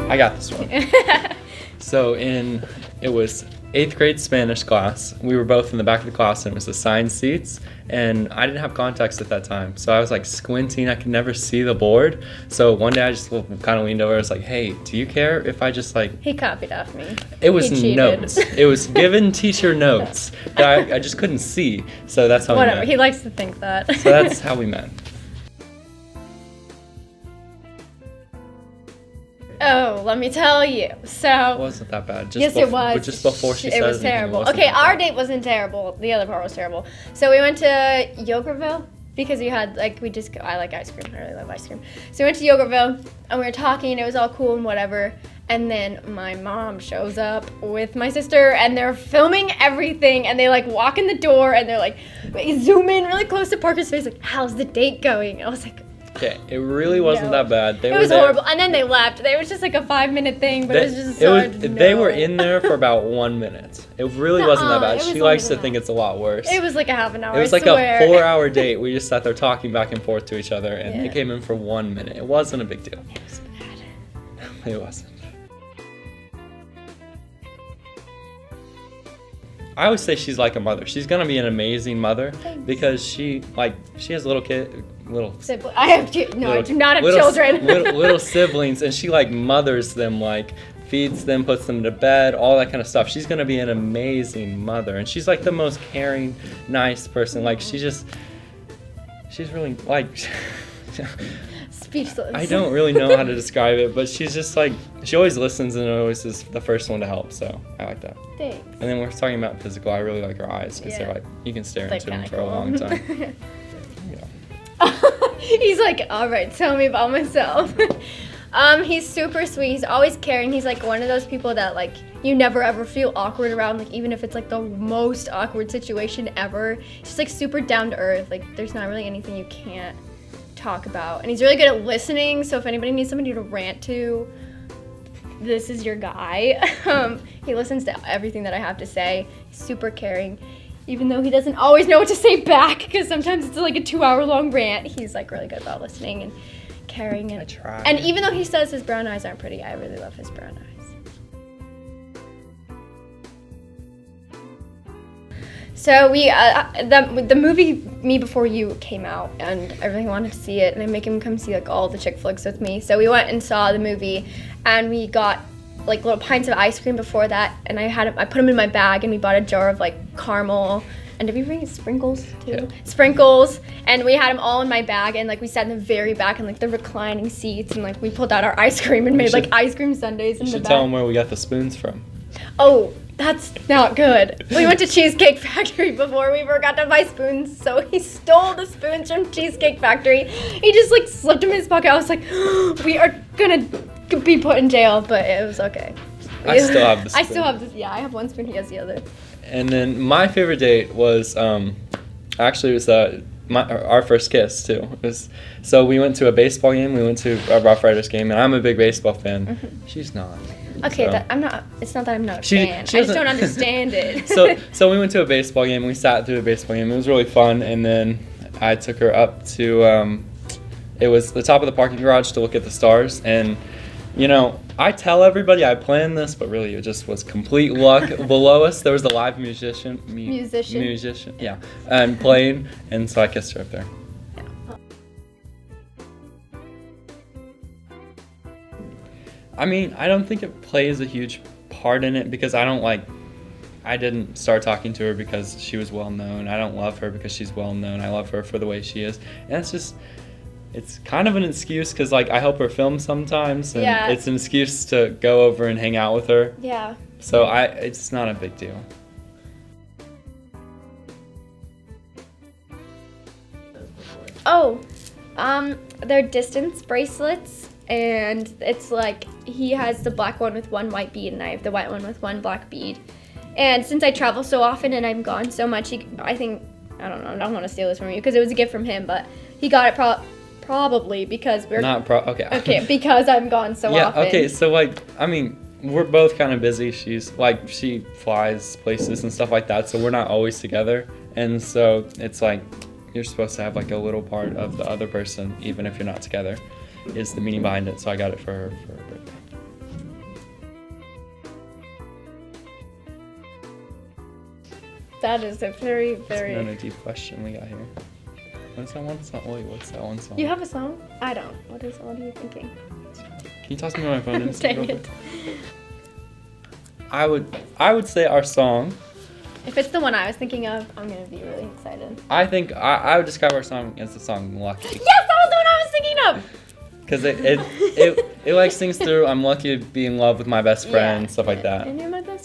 I got this one. So it was 8th grade Spanish class. We were both in the back of the class and it was assigned seats, and I didn't have contacts at that time. So I was like squinting, I could never see the board. So one day I just kind of leaned over, I was like, hey, do you care if I just like... He copied off me. It was notes. It was given teacher notes that I just couldn't see. So that's how Whatever, we met. he likes to think that. So that's how we met. Oh, let me tell you. So It wasn't that bad. Just yes, it was. But just before she said it was anything, terrible. wasn't Okay, that our bad. date wasn't terrible. The other part was terrible. So we went to Yogurtville because we had I like ice cream. I really love ice cream. So we went to Yogurtville and we were talking. It was all cool and whatever. And then my mom shows up with my sister and they're filming everything. And they like walk in the door and they're like zoom in really close to Parker's face. Like, how's the date going? I was like. Okay, it really wasn't that bad. It was horrible, and then they left. It was just like a 5-minute thing, but it was just so They were in there for about 1 minute. It really wasn't that bad. She likes to think it's a lot worse. It was like a half an hour. It was like a 4-hour date. We just sat there talking back and forth to each other, and they came in for 1 minute. It wasn't a big deal. It was bad. It wasn't. I always say she's like a mother. She's gonna be an amazing mother because she has little I have two. No, I do not have children. little siblings, and she like mothers them, like feeds them, puts them to bed, all that kind of stuff. She's gonna be an amazing mother, and she's like the most caring, nice person. Like she's really like. Speechless. I don't really know how to describe it, but she's just like, she always listens and always is the first one to help, so I like that. Thanks. And then we're talking about physical, I really like her eyes because they're like, you can stare into them for a long time. He's like, all right, tell me about myself. He's super sweet. He's always caring. He's like one of those people that like you never ever feel awkward around, like even if it's like the most awkward situation ever. He's just like super down to earth. Like there's not really anything you can't talk about, and he's really good at listening, so if anybody needs somebody to rant to, this is your guy. He listens to everything that I have to say. He's super caring, even though he doesn't always know what to say back because sometimes it's like a 2-hour-long rant. He's like really good about listening and caring, and I try. And even though he says his brown eyes aren't pretty, I really love his brown eyes. So we, the movie Me Before You came out, and I really wanted to see it, and I make him come see like all the chick flicks with me. So we went and saw the movie, and we got like little pints of ice cream before that, and I put them in my bag, and we bought a jar of like caramel, and did we bring sprinkles too? Yeah. Sprinkles, and we had them all in my bag, and like we sat in the very back in like the reclining seats, and like we pulled out our ice cream and made like ice cream sundaes in the back. You should tell them where we got the spoons from. Oh, that's not good. We went to Cheesecake Factory before we forgot to buy spoons, so he stole the spoons from Cheesecake Factory. He just like slipped them in his pocket. I was like, we are gonna be put in jail, but it was okay. I still have the spoon. I still have this. Yeah, I have one spoon. He has the other. And then my favorite date was actually it was our first kiss too. So we went to a baseball game. We went to a Rough Riders game, and I'm a big baseball fan. Mm-hmm. She's not. Okay, so. I'm not. It's not that I'm not a fan. I just don't understand it. So we went to a baseball game. We sat through a baseball game. It was really fun. And then I took her up to. It was the top of the parking garage to look at the stars. And you know, I tell everybody I planned this, but really it just was complete luck. Below us, there was a live musician. Yeah, and playing. And so I kissed her up there. I mean, I don't think it plays a huge part in it because I didn't start talking to her because she was well known. I don't love her because she's well known. I love her for the way she is. And it's kind of an excuse because like I help her film sometimes, and it's an excuse to go over and hang out with her. Yeah. So it's not a big deal. Oh, they're distance bracelets. And it's like he has the black one with one white bead and I have the white one with one black bead. And since I travel so often and I'm gone so much, I don't want to steal this from you because it was a gift from him, but he got it probably because we're okay. Okay, because I'm gone so often. Yeah, okay, so like, I mean, we're both kind of busy. She flies places and stuff like that, so we're not always together. And so it's like you're supposed to have like a little part of the other person, even if you're not together, is the meaning behind it. So I got it for her birthday. That is a very, It's very. another deep question we got here. What's that one song? Wait, what's that one song? You have a song? I don't. What are you thinking? Can you toss me my phone? Dang it. I would say our song. If it's the one I was thinking of, I'm gonna be really excited. I think I would describe our song as the song "Lucky." Yes, that was the one I was thinking of. Because it like sings through "I'm lucky to be in love with my best friend," stuff like that. And you're my best